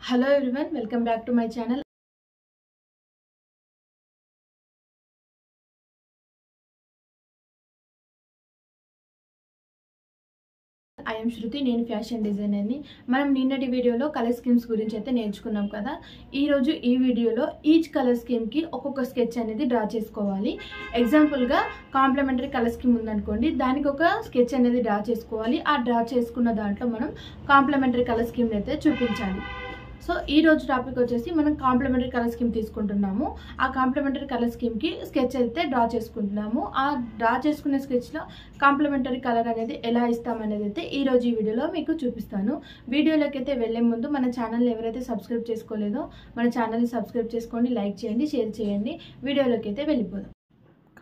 Hello everyone, welcome back to my channel. I am Shruti, నేను fashion designer ని. మనం నిన్నటి వీడియోలో కలర్ స్కీమ్స్ గురించి అయితే నేర్చుకున్నాం కదా. ఈ రోజు ఈ వీడియోలో ఈచ్ కలర్ స్కీమ్ కి ఒక్కొక్క స్కెచ్ అనేది డ్రా చేసుకోవాలి. ఎగ్జాంపుల్ గా కాంప్లిమెంటరీ కలర్ స్కీమ్ ఉందనుకోండి, దానికి ఒక స్కెచ్ అనేది డ్రా చేసుకోవాలి. ఆ డ్రా చేసుకున్న దాంట్లో మనం కాంప్లిమెంటరీ కలర్ స్కీమ్ అయితే చూపించాలి. సో ఈ రోజు టాపిక్ వచ్చేసి మనం కాంప్లిమెంటరీ కలర్ స్కీమ్ తీసుకుంటున్నాము. ఆ కాంప్లిమెంటరీ కలర్ స్కీమ్ కి స్కెచ్ అయితే డ్రా చేసుకుంటున్నాము. ఆ డ్రా చేసుకునే స్కెచ్ లో కాంప్లిమెంటరీ కలర్ అనేది ఎలా ఇస్తామనేది అయితే ఈ రోజు ఈ వీడియోలో మీకు చూపిస్తాను. వీడియోలోకి అయితే వెళ్లే ముందు మన ఛానల్ ఎవరైతే సబ్స్క్రైబ్ చేసుకోలేదో మన ఛానల్ ని సబ్స్క్రైబ్ చేసుకోండి, లైక్ చేయండి, షేర్ చేయండి. వీడియోలోకి అయితే వెళ్ళిపోదాం.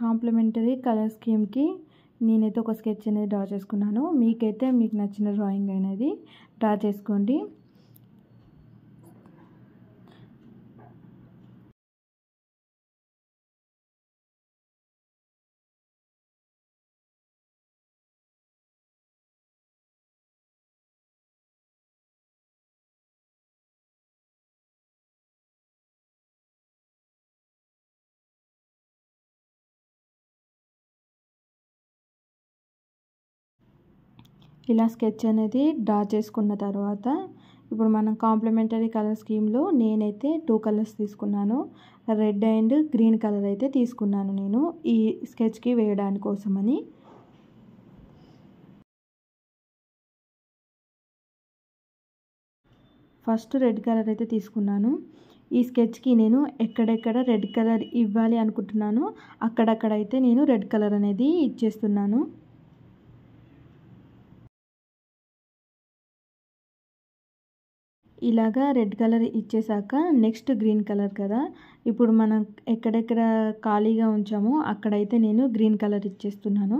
కాంప్లిమెంటరీ కలర్ స్కీమ్ కి నేనైతే ఒక స్కెచ్ అనేది డ్రా చేసుకున్నాను. మీకు నచ్చిన డ్రాయింగ్ అనేది డ్రా చేసుకోండి. ఇలా స్కెచ్ అనేది డ్రా చేసుకున్న తర్వాత ఇప్పుడు మనం కాంప్లిమెంటరీ కలర్ స్కీమ్లో నేనైతే 2 కలర్స్ తీసుకున్నాను. రెడ్ అండ్ గ్రీన్ కలర్ అయితే తీసుకున్నాను నేను ఈ స్కెచ్కి వేయడానికి కోసమని. ఫస్ట్ రెడ్ కలర్ అయితే తీసుకున్నాను. ఈ స్కెచ్కి నేను ఎక్కడెక్కడ రెడ్ కలర్ ఇవ్వాలి అనుకుంటున్నానో అక్కడక్కడైతే నేను రెడ్ కలర్ అనేది ఇచ్చేస్తున్నాను. ఇలాగా రెడ్ కలర్ ఇచ్చేసాక నెక్స్ట్ గ్రీన్ కలర్ కదా, ఇప్పుడు మనం ఎక్కడెక్కడ ఖాళీగా ఉంచామో అక్కడైతే నేను గ్రీన్ కలర్ ఇచ్చేస్తున్నాను.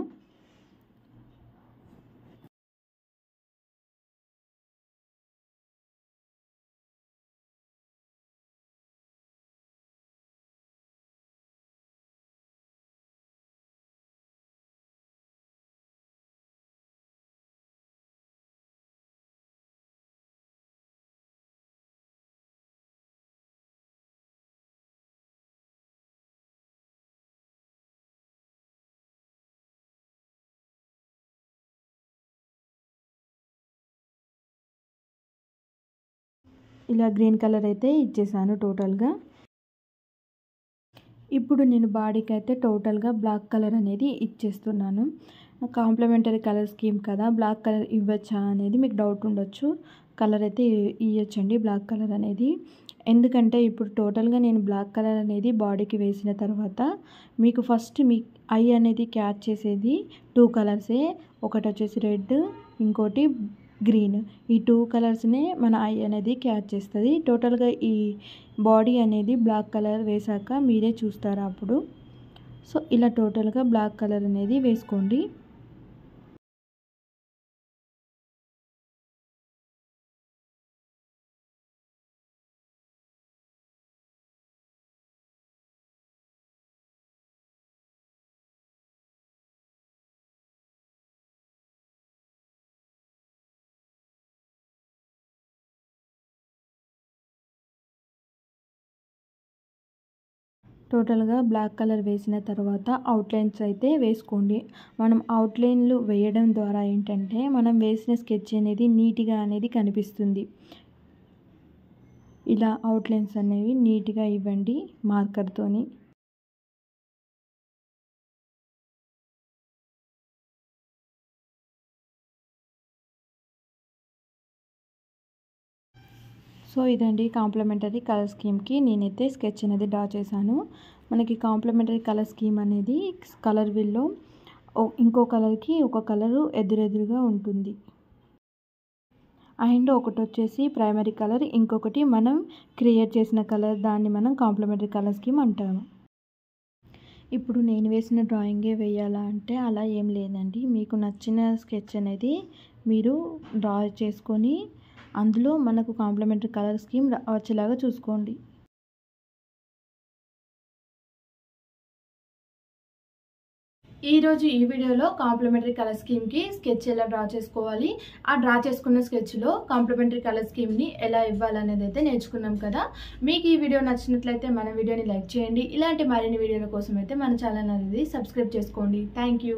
ఇలా గ్రీన్ కలర్ అయితే ఇచ్చేసాను టోటల్గా. ఇప్పుడు నేను బాడీకి అయితే టోటల్గా బ్లాక్ కలర్ అనేది ఇచ్చేస్తున్నాను. కాంప్లిమెంటరీ కలర్ స్కీమ్ కదా, బ్లాక్ కలర్ ఇవ్వచ్చా అనేది మీకు డౌట్ ఉండొచ్చు. కలర్ అయితే ఇవ్వచ్చండి బ్లాక్ కలర్ అనేది. ఎందుకంటే ఇప్పుడు టోటల్గా నేను బ్లాక్ కలర్ అనేది బాడీకి వేసిన తర్వాత మీకు ఫస్ట్ మీ ఐ అనేది క్యాచ్ చేసేది 2 కలర్సే. ఒకటి వచ్చేసి రెడ్, ఇంకోటి గ్రీన్. ఈ 2 కలర్స్నే మన ఐ అనేది క్యాచ్ చేస్తుంది. టోటల్గా ఈ బాడీ అనేది బ్లాక్ కలర్ వేసాక మీరే చూస్తారు అప్పుడు. సో ఇలా టోటల్గా బ్లాక్ కలర్ అనేది వేసుకోండి. టోటల్గా బ్లాక్ కలర్ వేసిన తర్వాత అవుట్లైన్స్ అయితే వేసుకోండి. మనం అవుట్లైన్లు వేయడం ద్వారా ఏంటంటే మనం వేసిన స్కెచ్ అనేది నీట్గా అనేది కనిపిస్తుంది. ఇలా అవుట్లైన్స్ అనేవి నీట్గా ఇవ్వండి మార్కర్తోని. సో ఇదండి కాంప్లిమెంటరీ కలర్ స్కీమ్కి నేనైతే స్కెచ్ అనేది డ్రా చేశాను. మనకి కాంప్లిమెంటరీ కలర్ స్కీమ్ అనేది కలర్ వీల్లో ఇంకో కలర్కి ఒక కలరు ఎదురెదురుగా ఉంటుంది. అండ్ ఒకటి వచ్చేసి ప్రైమరీ కలర్, ఇంకొకటి మనం క్రియేట్ చేసిన కలర్, దాన్ని మనం కాంప్లిమెంటరీ కలర్ స్కీమ్ అంటాము. ఇప్పుడు నేను వేసిన డ్రాయింగే వేయాలా అంటే అలా ఏం లేదండి. మీకు నచ్చిన స్కెచ్ అనేది మీరు డ్రా చేసుకొని అందులో మనకు కాంప్లిమెంటరీ కలర్ స్కీమ్ వచ్చేలాగా చూసుకోండి. ఈరోజు ఈ వీడియోలో కాంప్లిమెంటరీ కలర్ స్కీమ్కి స్కెచ్ ఎలా డ్రా చేసుకోవాలి, ఆ డ్రా చేసుకున్న స్కెచ్లో కాంప్లిమెంటరీ కలర్ స్కీమ్ని ఎలా ఇవ్వాలనేది అయితే నేర్చుకున్నాం కదా. మీకు ఈ వీడియో నచ్చినట్లయితే మన వీడియోని లైక్ చేయండి. ఇలాంటి మరిన్ని వీడియోల కోసం అయితే మన ఛానల్ అనేది సబ్స్క్రైబ్ చేసుకోండి. Thank you.